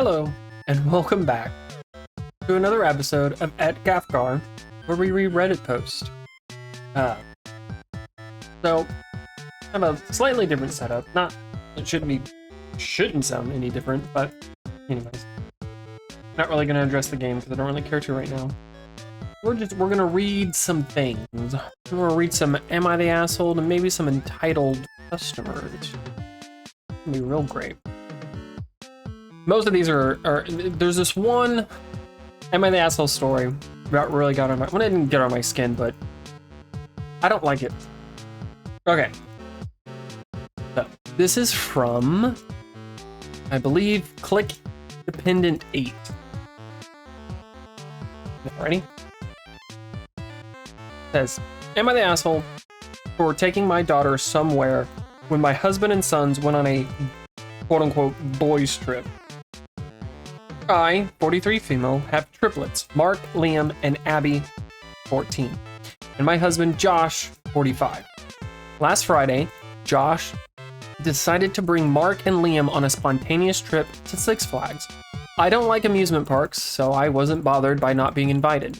Hello, and welcome back to another episode of At Gafgar, where we read Reddit posts. So, I have a slightly different setup. It shouldn't sound any different, but anyways. Not really going to address the game because I don't really care to right now. We're going to read some things. We're going to read some Am I the Asshole and maybe some entitled customers. It's going to be real great. Most of these are there's this one Am I the Asshole story that really got on my, well, it didn't get on my skin, but I don't like it. Okay. So, this is from, I believe, Click Dependent 8. Ready? It says, Am I the asshole for taking my daughter somewhere when my husband and sons went on a quote-unquote boys trip? I, 43 female, have triplets, Mark, Liam, and Abby, 14. And my husband, Josh, 45. Last Friday, Josh decided to bring Mark and Liam on a spontaneous trip to Six Flags. I don't like amusement parks, so I wasn't bothered by not being invited.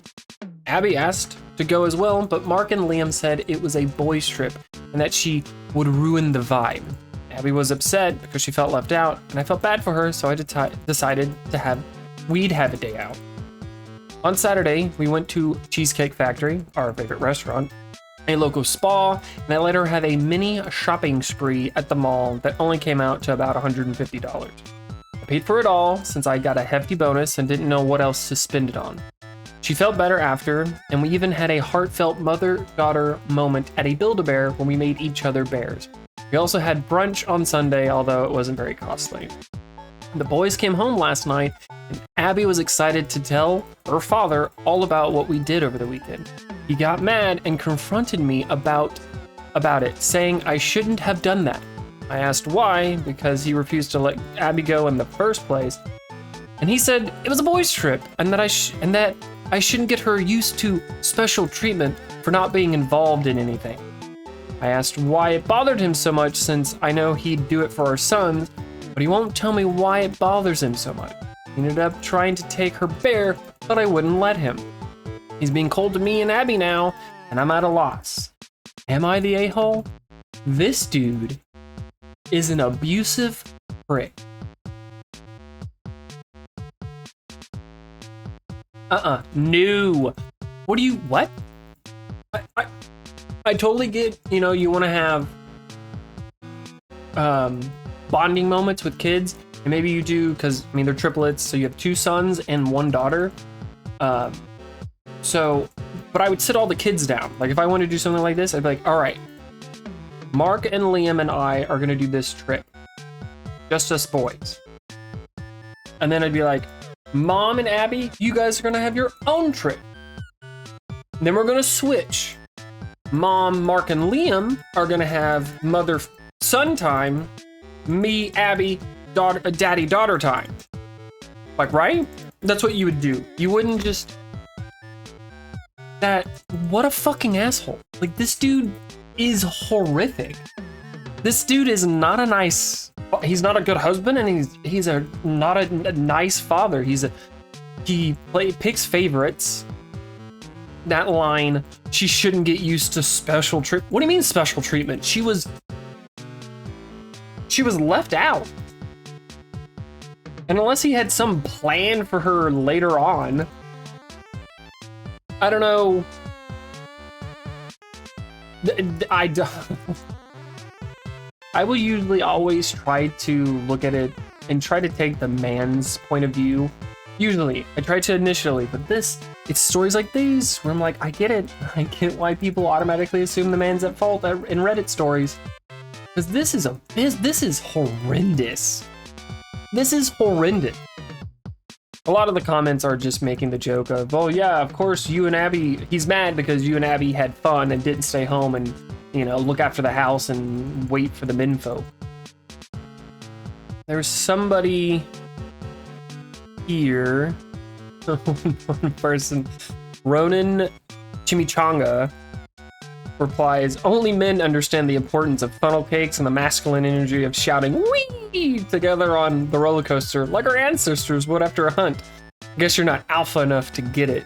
Abby asked to go as well, but Mark and Liam said it was a boys' trip and that she would ruin the vibe. Abby was upset because she felt left out, and I felt bad for her, so I decided we'd have a day out. On Saturday, we went to Cheesecake Factory, our favorite restaurant, a local spa, and I let her have a mini shopping spree at the mall that only came out to about $150. I paid for it all since I got a hefty bonus and didn't know what else to spend it on. She felt better after, and we even had a heartfelt mother-daughter moment at a Build-A-Bear when we made each other bears. We also had brunch on Sunday, although it wasn't very costly. The boys came home last night, and Abby was excited to tell her father all about what we did over the weekend. He got mad and confronted me about it, saying I shouldn't have done that. I asked why, because he refused to let Abby go in the first place, and he said it was a boys' trip, and that I shouldn't get her used to special treatment for not being involved in anything. I asked why it bothered him so much since I know he'd do it for our sons, but he won't tell me why it bothers him so much. He ended up trying to take her bear, but I wouldn't let him. He's being cold to me and Abby now, and I'm at a loss. Am I the a-hole? This dude is an abusive prick. No. What? I totally get, you want to have bonding moments with kids, and maybe you do, because, they're triplets, so you have 2 sons and 1 daughter. But I would sit all the kids down. Like, if I wanted to do something like this, I'd be like, all right, Mark and Liam and I are going to do this trip. Just us boys. And then I'd be like, Mom and Abby, you guys are going to have your own trip. And then we're going to switch. Mom, Mark, and Liam are going to have mother-son time. Me, Abby, daddy-daughter time. Like, right? That's what you would do. You wouldn't just... What a fucking asshole. Like, this dude is horrific. This dude is not a nice... He's not a good husband, and he's not a nice father. He picks favorites. That line, she shouldn't get used to special treatment. What do you mean special treatment? She was left out. And unless he had some plan for her later on, I don't know. I will usually always try to look at it and try to take the man's point of view. Usually, I try to initially, but it's stories like these where I'm like, I get it. I get why people automatically assume the man's at fault in Reddit stories. Because this is horrendous. This is horrendous. A lot of the comments are just making the joke of, oh yeah, of course you and Abby, he's mad because you and Abby had fun and didn't stay home and, look after the house and wait for the menfolk. There's somebody here, one person, Ronan Chimichanga, replies, only men understand the importance of funnel cakes and the masculine energy of shouting, wee! whee, together on the roller coaster like our ancestors would after a hunt. Guess you're not alpha enough to get it.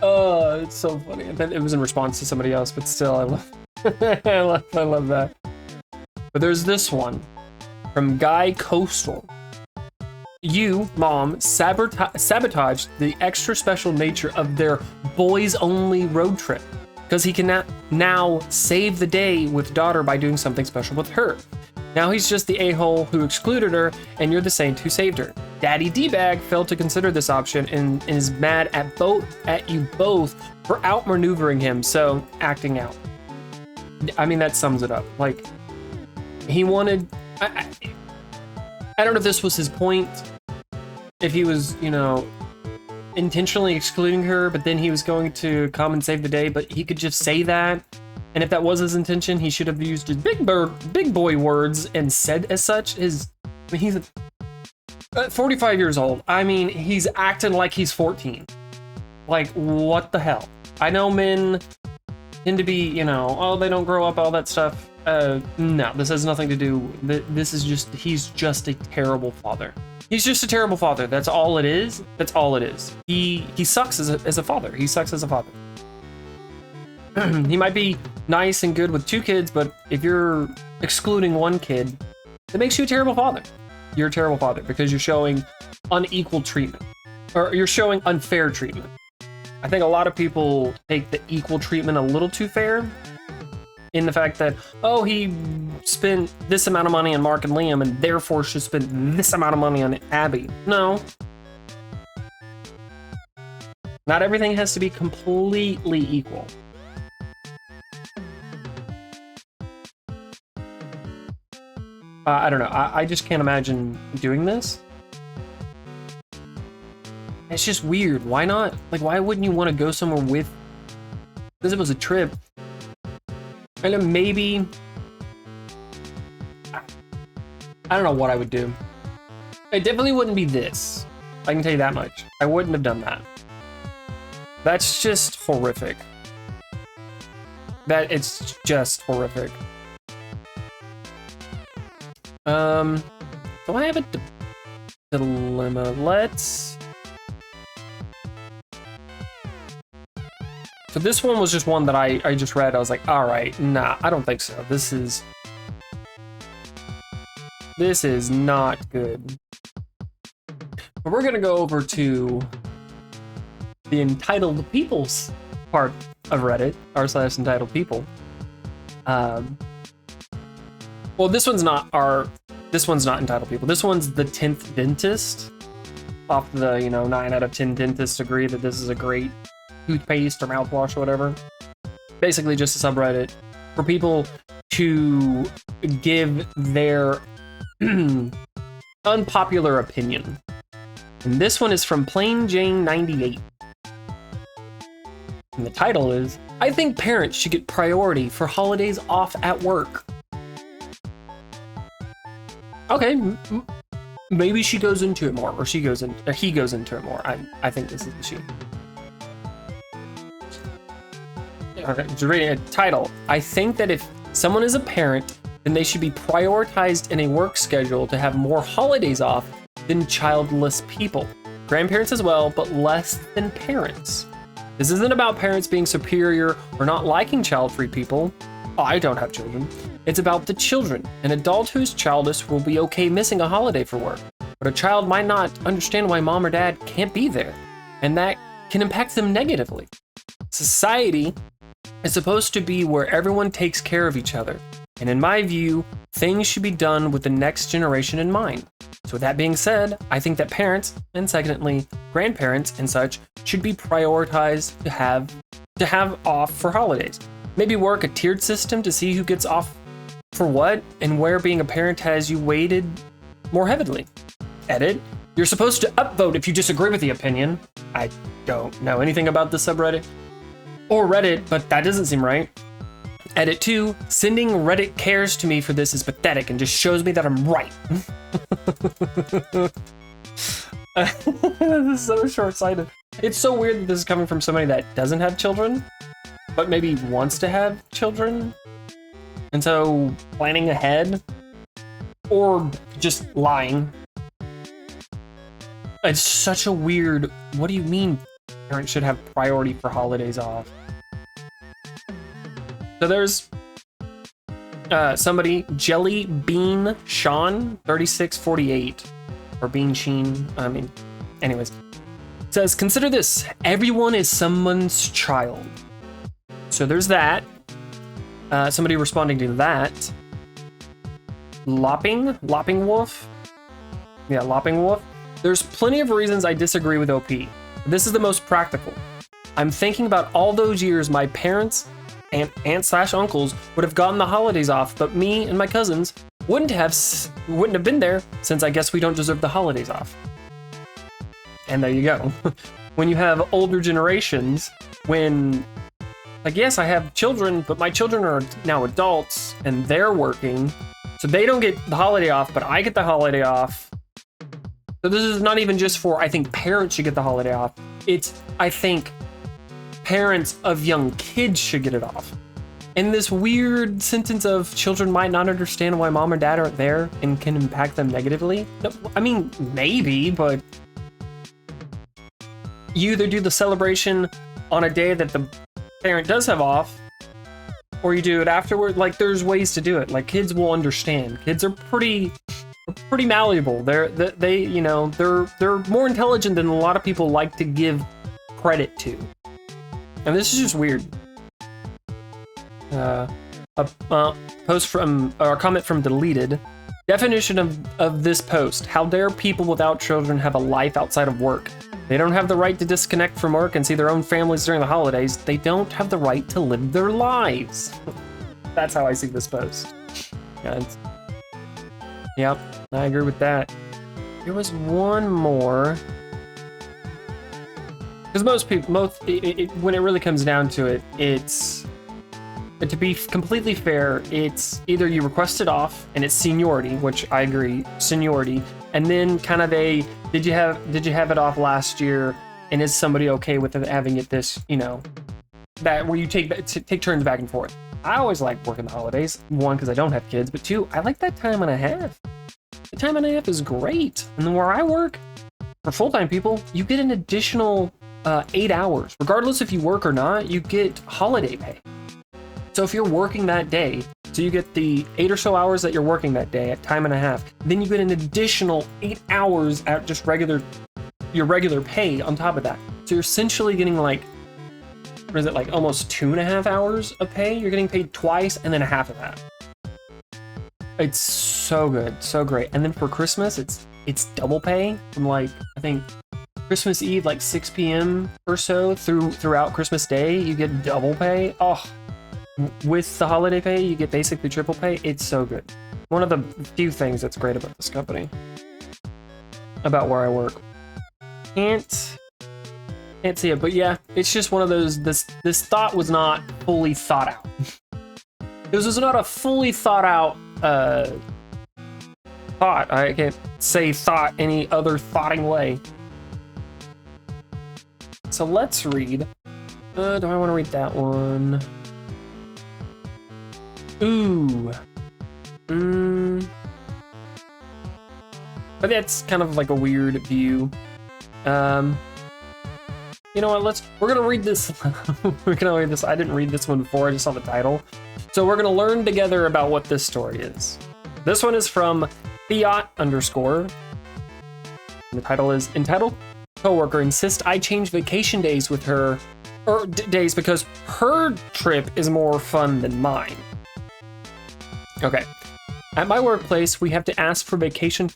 Oh, it's so funny. It was in response to somebody else, but still, I love I love that. But there's this one from Guy Coastal. You, Mom, sabotaged the extra special nature of their boys-only road trip because he can now save the day with daughter by doing something special with her. Now he's just the a-hole who excluded her, and you're the saint who saved her. Daddy D-Bag failed to consider this option and is mad at you both for outmaneuvering him, so acting out. I mean, that sums it up. Like, he wanted... I don't know if this was his point, if he was, you know, intentionally excluding her, but then he was going to come and save the day, but he could just say that. And if that was his intention, he should have used his big boy words and said as such. I mean, he's 45 years old. I mean, he's acting like he's 14. Like, what the hell? I know men tend to be, you know, oh, they don't grow up, all that stuff. No, this has nothing to do. This is just, he's just a terrible father. He's just a terrible father. That's all it is. That's all it is. He sucks as a father. He sucks as a father. He might be nice and good with 2 kids, but if you're excluding 1 kid, it makes you a terrible father. You're a terrible father because you're showing unequal treatment, or you're showing unfair treatment. I think a lot of people take the equal treatment a little too fair in the fact that, oh, he spent this amount of money on Mark and Liam and therefore should spend this amount of money on Abby. No. Not everything has to be completely equal. I don't know. I just can't imagine doing this. It's just weird. Why not? Like, why wouldn't you want to go somewhere with... Because it was a trip. And then maybe... I don't know what I would do. It definitely wouldn't be this. I can tell you that much. I wouldn't have done that. That's just horrific. It's just horrific. Do I have a dilemma? So this one was just one that I just read. I was like, all right, nah, I don't think so. This is not good. But we're gonna go over to the entitled peoples part of Reddit, r/entitled people. Well, this one's not entitled people. This one's the 10th dentist. Off the, 9 out of 10 dentists agree that this is a great toothpaste or mouthwash or whatever. Basically just a subreddit for people to give their unpopular opinion. And this one is from Plain Jane 98. And the title is, I think parents should get priority for holidays off at work. Okay, maybe she goes into it more, or he goes into it more. I think this is the she. Okay, just reading a title. I think that if someone is a parent, then they should be prioritized in a work schedule to have more holidays off than childless people. Grandparents as well, but less than parents. This isn't about parents being superior or not liking child-free people. I don't have children. It's about the children. An adult who's childless will be okay missing a holiday for work, but a child might not understand why mom or dad can't be there, and that can impact them negatively. Society is supposed to be where everyone takes care of each other, and in my view, things should be done with the next generation in mind. So with that being said, I think that parents, and secondly, grandparents and such, should be prioritized to have off for holidays. Maybe work a tiered system to see who gets off for what and where being a parent has you weighted more heavily. Edit. You're supposed to upvote if you disagree with the opinion. I don't know anything about the subreddit or Reddit, but that doesn't seem right. Edit 2. Sending Reddit cares to me for this is pathetic and just shows me that I'm right. This is so short-sighted. It's so weird that this is coming from somebody that doesn't have children, but maybe wants to have children. And so planning ahead or just lying. It's such a weird, what do you mean parents should have priority for holidays off? So there's somebody, Jelly Bean Sean 3648, or Bean Sheen, I mean, anyways. Says, consider this, everyone is someone's child. So there's that. Somebody responding to that. Lopping Wolf. Yeah, Lopping Wolf. There's plenty of reasons I disagree with OP. This is the most practical. I'm thinking about all those years my parents and aunts/uncles would have gotten the holidays off, but me and my cousins wouldn't have been there, since I guess we don't deserve the holidays off. And there you go. When you have older generations, when, like, yes, I have children, but my children are now adults and they're working, so they don't get the holiday off, but I get the holiday off. So this is not even just for, I think parents should get the holiday off. It's, I think parents of young kids should get it off. And this weird sentence of children might not understand why mom or dad aren't there and can impact them negatively. I mean, maybe, but you either do the celebration on a day that the parent does have off, or you do it afterward. Like, there's ways to do it. Like, kids will understand. Kids are pretty malleable. They you know, they're more intelligent than a lot of people like to give credit to. And this is just weird. A post from, or a comment from Deleted. Definition of this post: how dare people without children have a life outside of work? They don't have the right to disconnect from work and see their own families during the holidays. They don't have the right to live their lives. That's how I see this post. And yep, I agree with that. There was one more. Because most people, when it really comes down to it, it's, to be completely fair, it's either you request it off and it's seniority, which I agree, seniority, and then kind of a, did you have it off last year, and is somebody okay with having it this, you know, that where you take turns back and forth. I always like working the holidays. One, because I don't have kids, but two, I like that time and a half. The time and a half is great. And then where I work, for full-time people, you get an additional 8 hours. Regardless if you work or not, you get holiday pay. So if you're working that day, so you get the 8 or so hours that you're working that day at time and a half, then you get an additional 8 hours at just your regular pay on top of that. So you're essentially getting like, what is it, like almost 2.5 hours of pay? You're getting paid twice and then half of that. It's so good, so great. And then for Christmas, it's double pay from, like, I think Christmas Eve, like 6 p.m. or so throughout Christmas Day, you get double pay. Oh, with the holiday pay, you get basically triple pay. It's so good. One of the few things that's great about this company, about where I work. Can't see it, but yeah, it's just one of those, this thought was not fully thought out. This was not a fully thought out thought. I can't say thought any other thoughting way. So let's read. Do I want to read that one? Ooh. But that's kind of like a weird view. You know what, we're gonna read this. We're gonna read this. I didn't read this one before, I just saw the title. So we're gonna learn together about what this story is. This one is from Fiat_. The title is entitled Coworker insists I change vacation days with her, or days because her trip is more fun than mine. Okay. At my workplace, we have to ask for vacation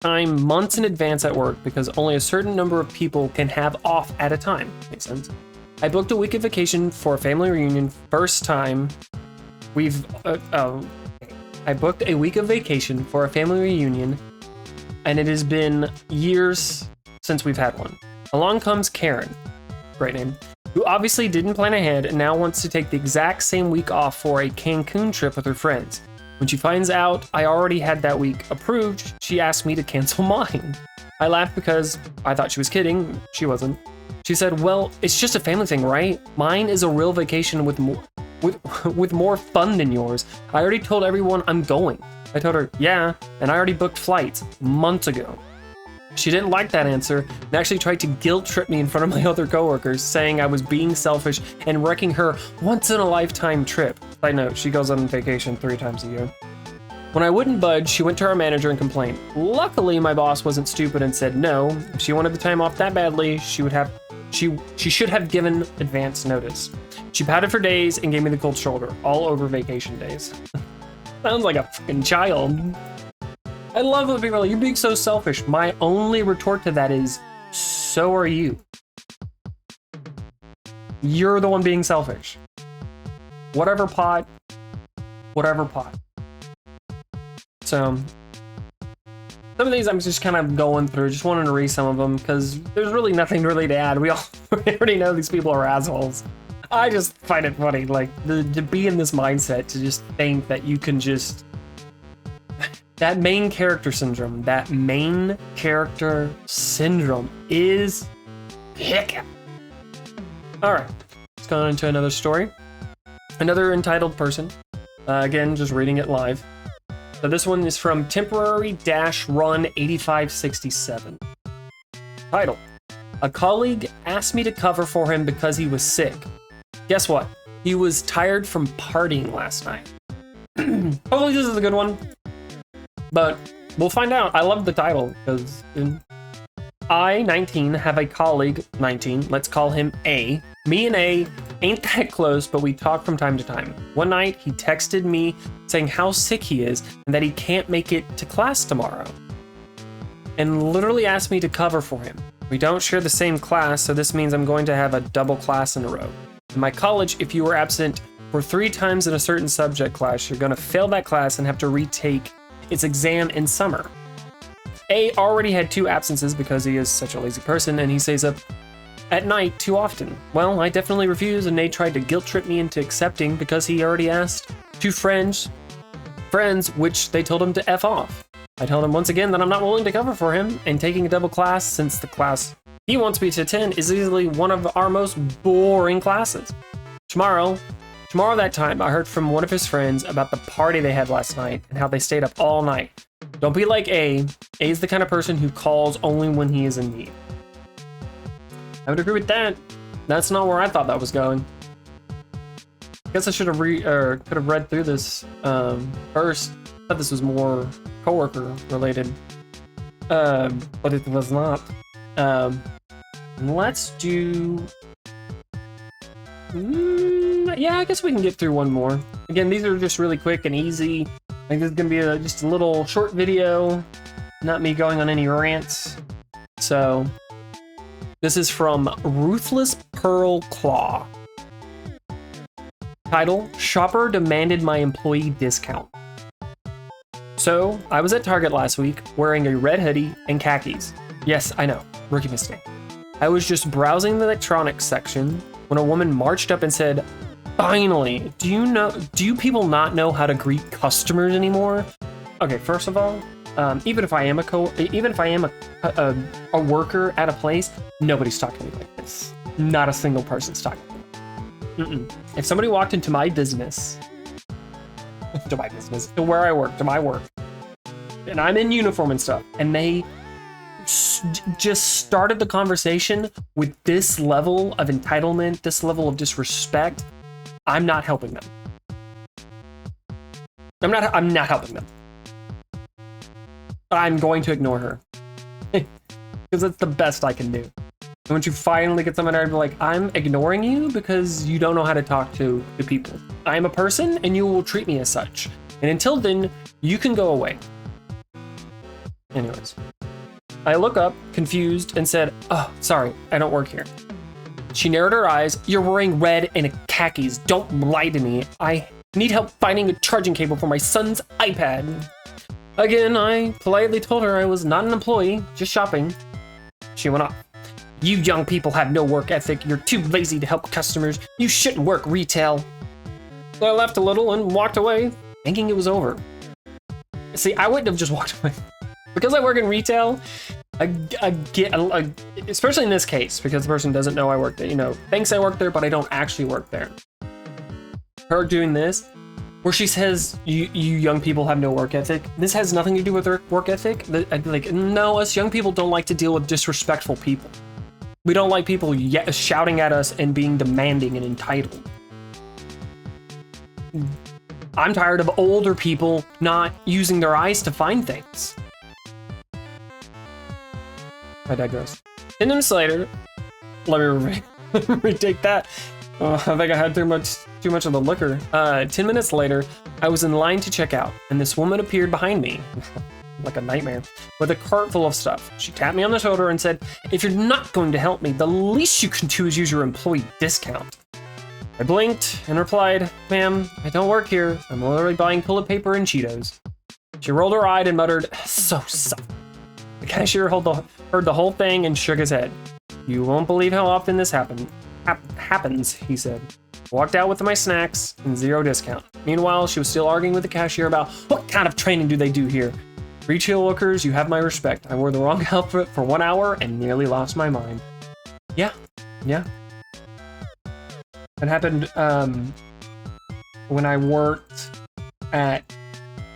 time months in advance at work because only a certain number of people can have off at a time. Makes sense. I booked a week of vacation for a family reunion. First time I booked a week of vacation for a family reunion, and it has been years since we've had one. Along comes Karen, great name, who obviously didn't plan ahead and now wants to take the exact same week off for a Cancun trip with her friends. When she finds out I already had that week approved, she asked me to cancel mine. I laughed because I thought she was kidding. She wasn't. She said, well, it's just a family thing, right? Mine is a real vacation with with more fun than yours. I already told everyone I'm going. I told her, yeah, and I already booked flights months ago. She didn't like that answer and actually tried to guilt trip me in front of my other coworkers, saying I was being selfish and wrecking her once-in-a-lifetime trip. Side note, she goes on vacation 3 times a year. When I wouldn't budge, she went to our manager and complained. Luckily, my boss wasn't stupid and said no. If she wanted the time off that badly, she should have given advance notice. She pouted for days and gave me the cold shoulder, all over vacation days. Sounds like a fucking child. I love when people are like, you're being so selfish. My only retort to that is, so are you. You're the one being selfish. Whatever pot. So, some of these I'm just kind of going through, just wanting to read some of them, because there's really nothing really to add. We already know these people are assholes. I just find it funny, like, to be in this mindset, to just think that you can just... That main character syndrome is hick. Alright, let's go on to another story. Another entitled person. Again, just reading it live. So this one is from temporary-run 8567. Title: A colleague asked me to cover for him because he was sick. Guess what? He was tired from partying last night. Hopefully this is a good one. But we'll find out. I love the title because I, 19, have a colleague, 19, let's call him A. Me and A ain't that close, but we talk from time to time. One night, he texted me saying how sick he is and that he can't make it to class tomorrow. And literally asked me to cover for him. We don't share the same class, so this means I'm going to have a double class in a row. In my college, if you were absent for 3 times in a certain subject class, you're going to fail that class and have to retake its exam in summer. A already had 2 absences because he is such a lazy person and he stays up at night too often. Well, I definitely refused and they tried to guilt trip me into accepting because he already asked 2 friends, which they told him to F off. I told him once again that I'm not willing to cover for him and taking a double class since the class he wants me to attend is easily one of our most boring classes. Tomorrow that time, I heard from one of his friends about the party they had last night and how they stayed up all night. Don't be like A. A is the kind of person who calls only when he is in need. I would agree with that. That's not where I thought that was going. I guess I should have could have read through this first. I thought this was more Coworker related, but it was not. Let's do. Yeah, I guess we can get through one more. Again, these are just really quick and easy. I think this is gonna be just a little short video, not me going on any rants. So, this is from Ruthless Pearl Claw. Title: Shopper demanded my employee discount. So, I was at Target last week wearing a red hoodie and khakis. Yes, I know, rookie mistake. I was just browsing the electronics section when a woman marched up and said, "Finally, do you people not know how to greet customers anymore?" Okay, first of all, even if I am a worker at a place, nobody's talking to me like this. Not a single person's talking to me. If somebody walked into my business, to where I work, to my work, and I'm in uniform and stuff, and they just started the conversation with this level of entitlement, this level of disrespect, I'm not helping them. I'm not helping them. I'm going to ignore her. Because that's the best I can do. And once you finally get someone there and be like, I'm ignoring you because you don't know how to talk to people. I'm a person and you will treat me as such. And until then, you can go away. Anyways. I look up, confused, and said, "Oh, sorry, I don't work here." She narrowed her eyes. "You're wearing red and khakis. Don't lie to me. I need help finding a charging cable for my son's iPad." Again, I politely told her I was not an employee, just shopping. She went off. "You young people have no work ethic. You're too lazy to help customers. You shouldn't work retail." So I laughed a little and walked away, thinking it was over. See, I wouldn't have just walked away. Because I work in retail, I get, especially in this case, because the person doesn't know I work there, thinks I work there, but I don't actually work there. her doing this, where she says, you young people have no work ethic. This has nothing to do with her work ethic. Like, no, us young people don't like to deal with disrespectful people. We don't like people shouting at us and being demanding and entitled. I'm tired of older people not using their eyes to find things. I digress. 10 minutes later, let me retake that. I think I had too much of the liquor. 10 minutes later, I was in line to check out, and this woman appeared behind me, like a nightmare, with a cart full of stuff. She tapped me on the shoulder and said, "If you're not going to help me, the least you can do is use your employee discount." I blinked and replied, "Ma'am, I don't work here. I'm literally buying toilet paper and Cheetos." She rolled her eye and muttered, "So soft." The cashier heard the whole thing and shook his head. "You won't believe how often this happens," he said. Walked out with my snacks and 0 discount. Meanwhile, she was still arguing with the cashier about what kind of training do they do here. Retail workers, you have my respect. I wore the wrong outfit for 1 hour and nearly lost my mind. Yeah. It happened when I worked at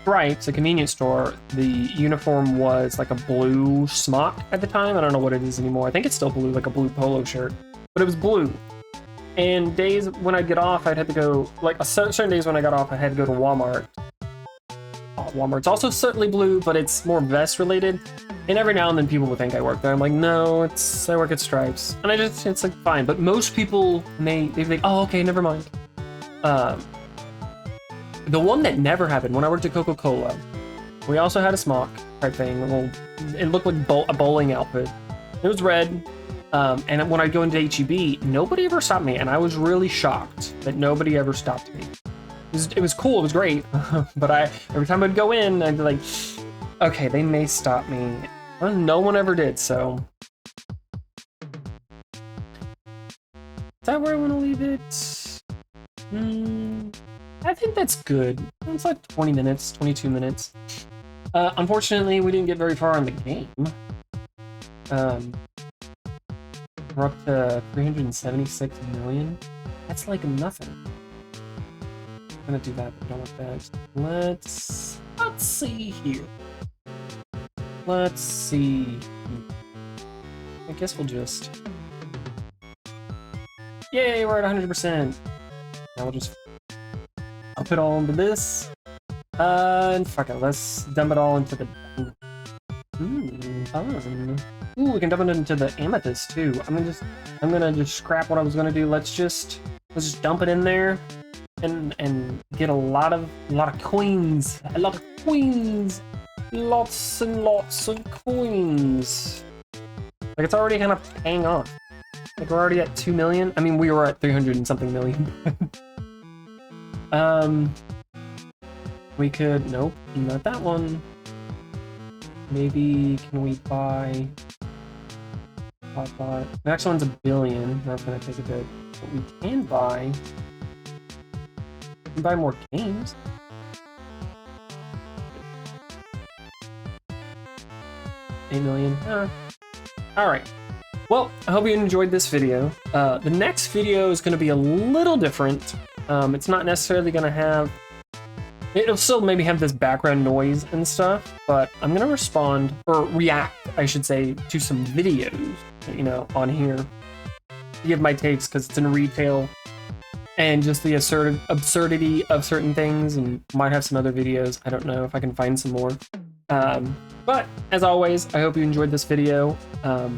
Stripes, a convenience store. The uniform was like a blue smock at the time. I don't know what it is anymore. I think it's still blue, like a blue polo shirt, but it was blue. And days when I'd get off, I'd have to go, like certain days when I got off, I had to go to Walmart. Walmart's also certainly blue, but it's more vest related. And every now and then people would think I work there. I'm like, no, I work at Stripes. And it's like, fine. But most people, they think, oh, okay, never mind. The one that never happened, when I worked at Coca-Cola, we also had a smock type thing. It looked like a bowling outfit. It was red. And when I'd go into HEB, nobody ever stopped me. And I was really shocked that nobody ever stopped me. It was cool, it was great. But every time I'd go in, I'd be like, okay, they may stop me. Well, no one ever did, so. Is that where I want to leave it? I think that's good. It's like 20 minutes, 22 minutes. Unfortunately, we didn't get very far in the game. We're up to 376 million. That's like nothing. I'm gonna do that, but don't want that. Let's see here. Let's see. I guess we'll just. Yay, we're at 100%. Now we'll just up it all into this. And fuck it, let's dump it all into the. Fun. Ooh, we can dump it into the amethyst too. I'm gonna just scrap what I was gonna do. Let's just dump it in there. And get a lot of coins. A lot of coins. Lots and lots of coins. Like, it's already kind of paying off. Like, we're already at 2 million. I mean, we were at 300 and something million. We could, nope, not that one. Maybe, can we buy? The next one's $1 billion. That's gonna take a bit. But we can buy. Buy more games. $8 million. Alright. Well, I hope you enjoyed this video. The next video is going to be a little different. It's not necessarily going to have... It'll still maybe have this background noise and stuff, but I'm going to respond, or react, I should say, to some videos, you know, on here. To give my takes, because it's in retail. And just the absurdity of certain things, and might have some other videos. I don't know if I can find some more. But as always, I hope you enjoyed this video. I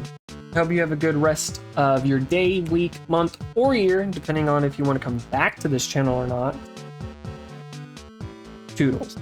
hope you have a good rest of your day, week, month, or year, depending on if you want to come back to this channel or not. Toodles.